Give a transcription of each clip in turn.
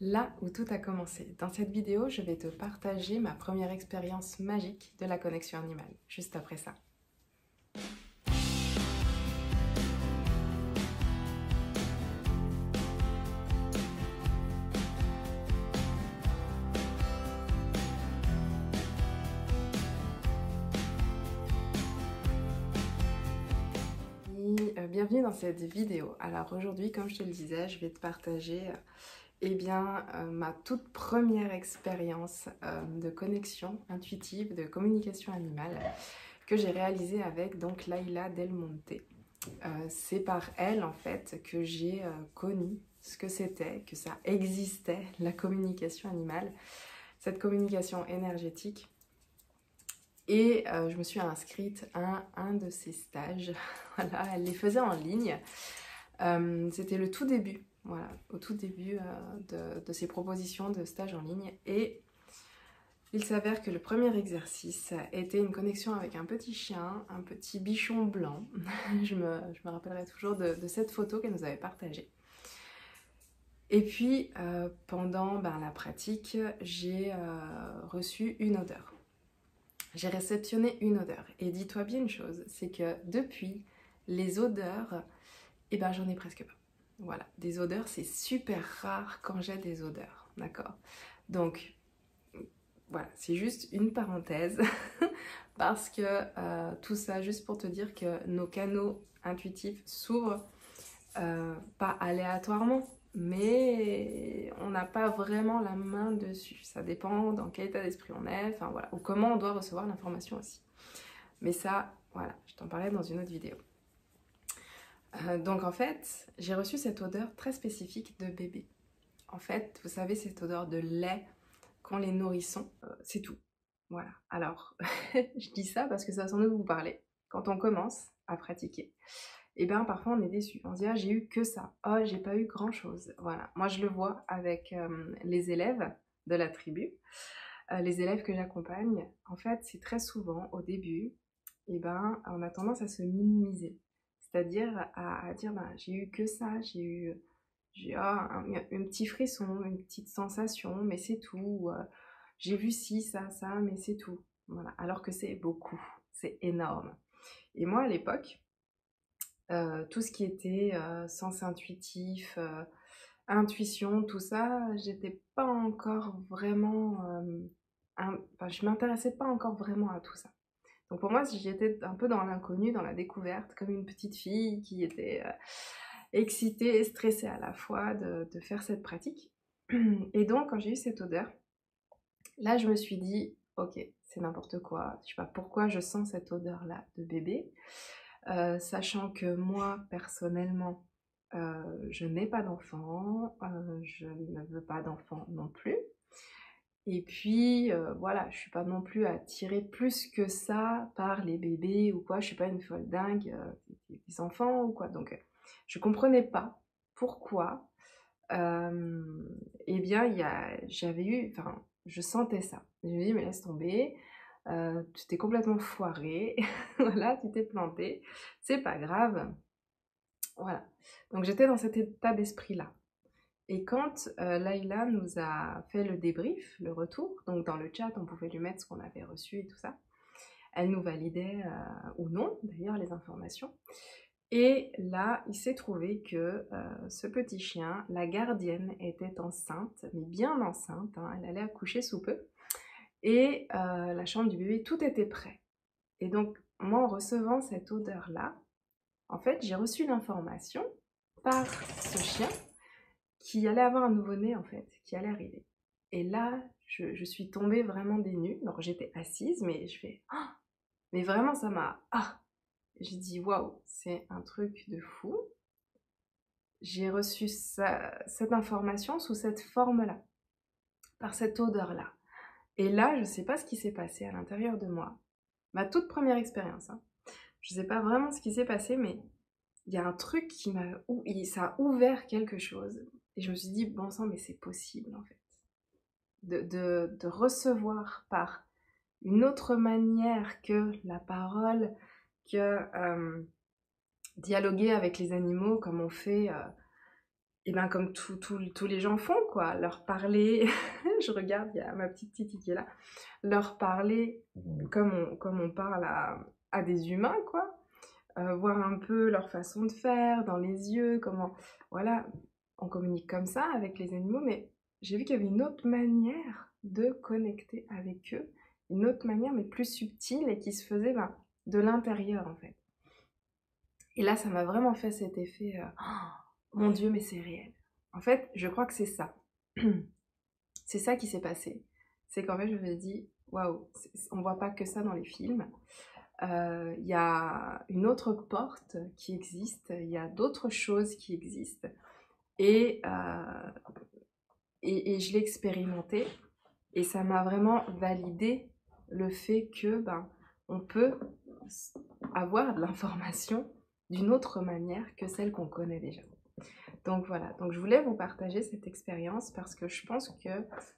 Là où tout a commencé. Dans cette vidéo, je vais te partager ma première expérience magique de la connexion animale, juste après ça. Bienvenue dans cette vidéo. Alors aujourd'hui, comme je te le disais, je vais te partager ma toute première expérience de connexion intuitive, de communication animale que j'ai réalisée avec donc Laila Del Monte. C'est par elle en fait que j'ai connu ce que c'était, que ça existait, la communication animale, cette communication énergétique. Et je me suis inscrite à un de ces stages. Voilà, elle les faisait en ligne. C'était le tout début, voilà, au tout début de ces propositions de stage en ligne. Et il s'avère que le premier exercice était une connexion avec un petit chien, un petit bichon blanc. je me rappellerai toujours de cette photo qu'elle nous avait partagée. Et puis, pendant la pratique, j'ai reçu une odeur. J'ai réceptionné une odeur. Et dis-toi bien une chose, c'est que depuis, les odeurs, j'en ai presque pas. Voilà, des odeurs, c'est super rare quand j'ai des odeurs, d'accord? Donc, voilà, c'est juste une parenthèse, parce que tout ça, juste pour te dire que nos canaux intuitifs s'ouvrent, pas aléatoirement, mais on n'a pas vraiment la main dessus. Ça dépend dans quel état d'esprit on est, enfin voilà, ou comment on doit recevoir l'information aussi. Mais ça, voilà, je t'en parlais dans une autre vidéo. Donc en fait, j'ai reçu cette odeur très spécifique de bébé. En fait, vous savez, cette odeur de lait qu'ont les nourrissons, c'est tout. Voilà. Alors, je dis ça parce que ça va sans doute vous parler. Quand on commence à pratiquer, parfois on est déçu. On se dit, ah, j'ai eu que ça. Oh, j'ai pas eu grand chose. Voilà. Moi, je le vois avec les élèves de la tribu, les élèves que j'accompagne. En fait, c'est très souvent au début, on a tendance à se minimiser. C'est-à-dire à dire, j'ai eu que ça, j'ai eu un petit frisson, une petite sensation, mais c'est tout. J'ai vu ci, ça, mais c'est tout. Voilà. Alors que c'est beaucoup, c'est énorme. Et moi, à l'époque, tout ce qui était sens intuitif, intuition, tout ça, j'étais pas encore vraiment... je m'intéressais pas encore vraiment à tout ça. Donc pour moi, j'étais un peu dans l'inconnu, dans la découverte, comme une petite fille qui était excitée et stressée à la fois de faire cette pratique. Et donc, quand j'ai eu cette odeur, là, je me suis dit, ok, c'est n'importe quoi. Je sais pas pourquoi je sens cette odeur-là de bébé. Sachant que moi, personnellement, je n'ai pas d'enfant, je ne veux pas d'enfant non plus. Et puis, voilà, je suis pas non plus attirée plus que ça par les bébés ou quoi. Je suis pas une folle dingue des enfants ou quoi. Donc, je comprenais pas pourquoi. J'avais eu, enfin, je sentais ça. Je me dis, mais laisse tomber. Tu t'es complètement foiré, voilà, tu t'es planté, c'est pas grave, voilà. Donc j'étais dans cet état d'esprit-là. Et quand Laïla nous a fait le débrief, le retour, donc dans le chat, on pouvait lui mettre ce qu'on avait reçu et tout ça, elle nous validait ou non, d'ailleurs, les informations. Et là, il s'est trouvé que ce petit chien, la gardienne était enceinte, mais bien enceinte, hein, elle allait accoucher sous peu. Et la chambre du bébé, tout était prêt. Et donc, moi, en recevant cette odeur-là, en fait, j'ai reçu l'information par ce chien qui allait avoir un nouveau-né, en fait, qui allait arriver. Et là, je suis tombée vraiment des nues. Alors, j'étais assise, mais je fais... Oh, mais vraiment, ça m'a... Ah, j'ai dit, waouh, c'est un truc de fou. J'ai reçu cette information sous cette forme-là, par cette odeur-là. Et là, je ne sais pas ce qui s'est passé à l'intérieur de moi. Ma toute première expérience, hein. Je ne sais pas vraiment ce qui s'est passé, mais il y a un truc qui ça a ouvert quelque chose. Et je me suis dit, bon sang, mais c'est possible, en fait. De recevoir par une autre manière que la parole, que dialoguer avec les animaux comme on fait et ben comme tous les gens font, quoi, leur parler, je regarde, il y a ma petite Titi qui est là, leur parler comme on parle à des humains, quoi, voir un peu leur façon de faire, dans les yeux, comment, voilà, on communique comme ça avec les animaux, mais j'ai vu qu'il y avait une autre manière de connecter avec eux, une autre manière, mais plus subtile, et qui se faisait ben, de l'intérieur, en fait. Et là, ça m'a vraiment fait cet effet, oh, mon Dieu, mais c'est réel. En fait, je crois que c'est ça. C'est ça qui s'est passé. C'est qu'en fait, je me suis dit, waouh, on voit pas que ça dans les films. Il y a une autre porte qui existe, il y a d'autres choses qui existent. Et, et je l'ai expérimenté et ça m'a vraiment validé le fait que ben, on peut avoir de l'information d'une autre manière que celle qu'on connaît déjà. Donc voilà, donc je voulais vous partager cette expérience parce que je pense que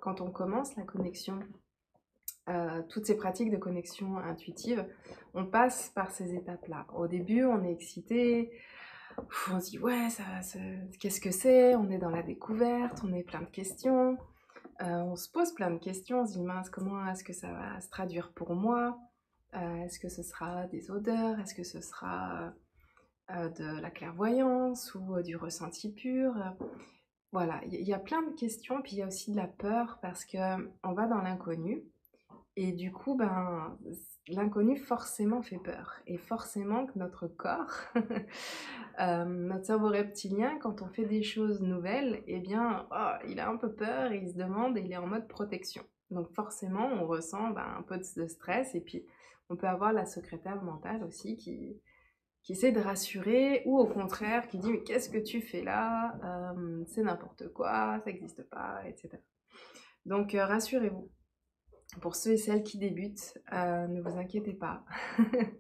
quand on commence la connexion, toutes ces pratiques de connexion intuitive, on passe par ces étapes-là. Au début, on est excité, on se dit ouais, qu'est-ce que c'est? On est dans la découverte, on est plein de questions, on se pose plein de questions, on se dit mince, comment est-ce que ça va se traduire pour moi? Est-ce que ce sera des odeurs? Est-ce que ce sera de la clairvoyance ou du ressenti pur? Voilà, il y a plein de questions, puis il y a aussi de la peur parce que on va dans l'inconnu. Et du coup, ben, l'inconnu forcément fait peur. Et forcément que notre corps, notre cerveau reptilien, quand on fait des choses nouvelles, eh bien, oh, il a un peu peur et il se demande et il est en mode protection. Donc forcément, on ressent ben, un peu de stress et puis on peut avoir la secrétaire mentale aussi qui essaie de rassurer ou au contraire qui dit mais qu'est-ce que tu fais là? C'est n'importe quoi, ça n'existe pas, etc. Donc rassurez-vous. Pour ceux et celles qui débutent, ne vous inquiétez pas,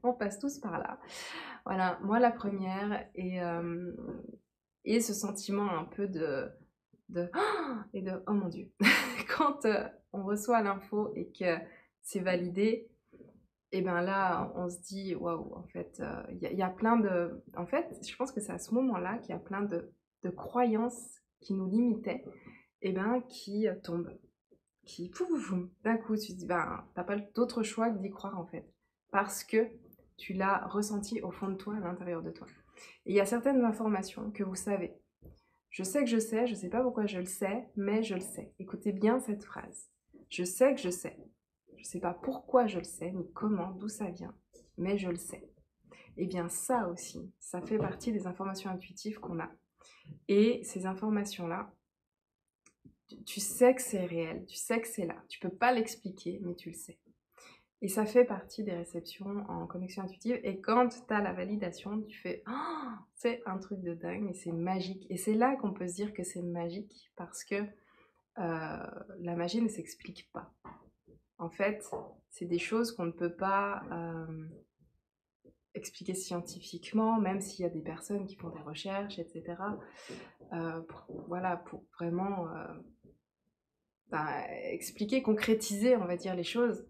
on passe tous par là. Voilà, moi la première, et ce sentiment un peu de et de oh mon Dieu, quand on reçoit l'info et que c'est validé, et ben là on se dit waouh, en fait, y a plein de. En fait, je pense que c'est à ce moment-là qu'il y a plein de croyances qui nous limitaient, et ben qui tombent qui, pouf, d'un coup, tu te dis, ben, t'as pas d'autre choix que d'y croire en fait. Parce que tu l'as ressenti au fond de toi, à l'intérieur de toi. Et il y a certaines informations que vous savez. Je sais que je sais pas pourquoi je le sais, mais je le sais. Écoutez bien cette phrase. Je sais que je sais. Je sais pas pourquoi je le sais, ni comment, d'où ça vient, mais je le sais. Et bien ça aussi, ça fait partie des informations intuitives qu'on a. Et ces informations-là, tu sais que c'est réel, tu sais que c'est là. Tu peux pas l'expliquer, mais tu le sais. Et ça fait partie des réceptions en connexion intuitive. Et quand tu as la validation, tu fais oh, c'est un truc de dingue, mais c'est magique. Et c'est là qu'on peut se dire que c'est magique parce que la magie ne s'explique pas. En fait, c'est des choses qu'on ne peut pas expliquer scientifiquement, même s'il y a des personnes qui font des recherches, etc. Voilà, pour vraiment expliquer, concrétiser, on va dire, les choses.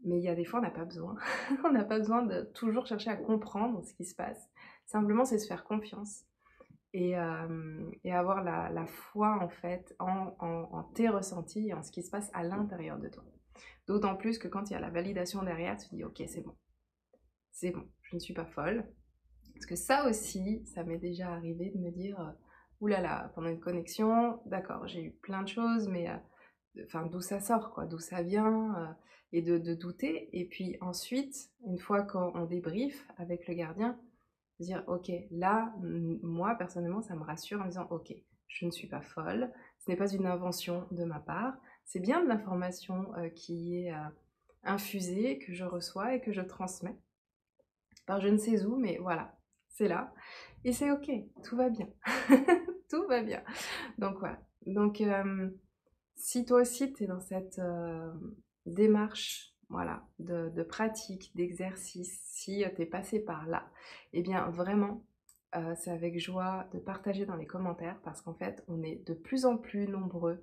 Mais il y a des fois, on n'a pas besoin. On n'a pas besoin de toujours chercher à comprendre ce qui se passe. Simplement, c'est se faire confiance et avoir la foi, en fait, en tes ressentis et en ce qui se passe à l'intérieur de toi. D'autant plus que quand il y a la validation derrière, tu te dis, ok, c'est bon, je ne suis pas folle. Parce que ça aussi, ça m'est déjà arrivé de me dire, oulala, pendant une connexion, d'accord, j'ai eu plein de choses, mais enfin, d'où ça sort, quoi, d'où ça vient, et de douter. Et puis ensuite, une fois qu'on débriefe avec le gardien, dire, ok, là, moi, personnellement, ça me rassure en me disant, ok, je ne suis pas folle, ce n'est pas une invention de ma part, c'est bien de l'information qui est infusée, que je reçois et que je transmets par je ne sais où, mais voilà, c'est là. Et c'est ok, tout va bien. Tout va bien. Donc voilà. Donc, si toi aussi tu es dans cette démarche, voilà, de pratique, d'exercice, si tu es passé par là, eh bien vraiment, c'est avec joie de partager dans les commentaires parce qu'en fait, on est de plus en plus nombreux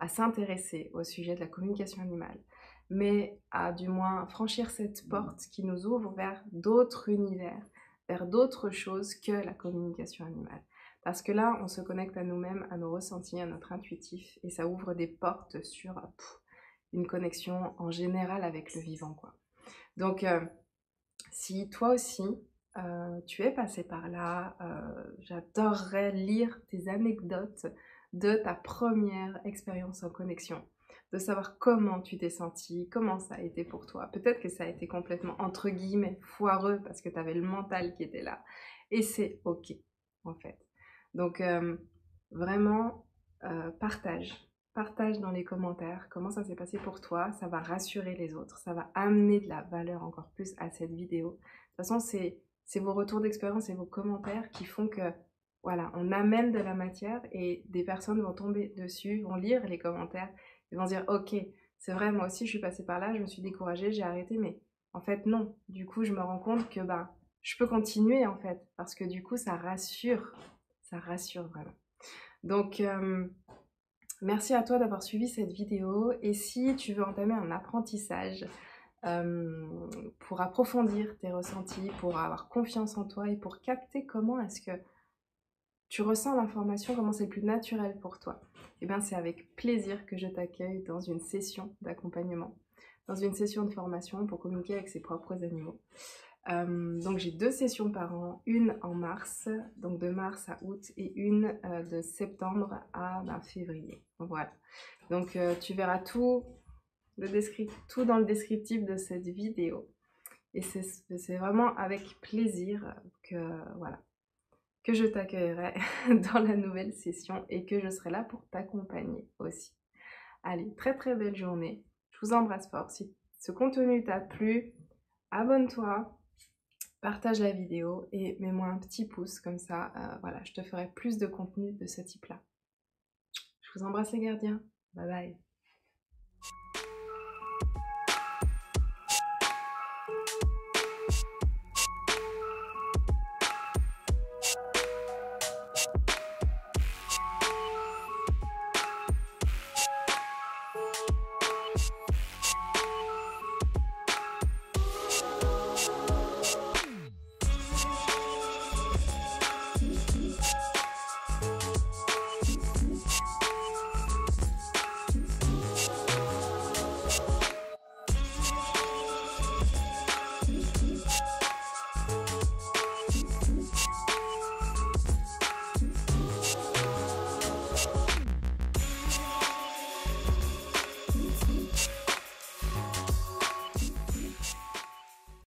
à s'intéresser au sujet de la communication animale, mais à du moins franchir cette porte qui nous ouvre vers d'autres univers, vers d'autres choses que la communication animale. Parce que là, on se connecte à nous-mêmes, à nos ressentis, à notre intuitif, et ça ouvre des portes sur une connexion en général avec le vivant, quoi. Donc, si toi aussi, tu es passé par là, j'adorerais lire tes anecdotes de ta première expérience en connexion, de savoir comment tu t'es senti, comment ça a été pour toi. Peut-être que ça a été complètement, entre guillemets, foireux parce que tu avais le mental qui était là. Et c'est OK, en fait. Donc, vraiment, partage. Partage dans les commentaires comment ça s'est passé pour toi. Ça va rassurer les autres. Ça va amener de la valeur encore plus à cette vidéo. De toute façon, c'est vos retours d'expérience et vos commentaires qui font que, voilà, on amène de la matière et des personnes vont tomber dessus, vont lire les commentaires et vont se dire, ok, c'est vrai, moi aussi je suis passée par là, je me suis découragée, j'ai arrêté, mais en fait non. Du coup, je me rends compte que je peux continuer en fait, parce que du coup, ça rassure vraiment. Donc, merci à toi d'avoir suivi cette vidéo et si tu veux entamer un apprentissage pour approfondir tes ressentis, pour avoir confiance en toi et pour capter comment est-ce que tu ressens l'information, comment c'est le plus naturel pour toi, et bien c'est avec plaisir que je t'accueille dans une session d'accompagnement, dans une session de formation pour communiquer avec ses propres animaux. Donc j'ai 2 sessions par an, une en mars, donc de mars à août, et une de septembre à février. Voilà. Donc tu verras tout dans le descriptif de cette vidéo. Et c'est vraiment avec plaisir que je t'accueillerai dans la nouvelle session et que je serai là pour t'accompagner aussi. Allez, très très belle journée. Je vous embrasse fort. Si ce contenu t'a plu, abonne-toi, partage la vidéo et mets-moi un petit pouce comme ça. Voilà, je te ferai plus de contenu de ce type-là. Je vous embrasse les gardiens. Bye bye.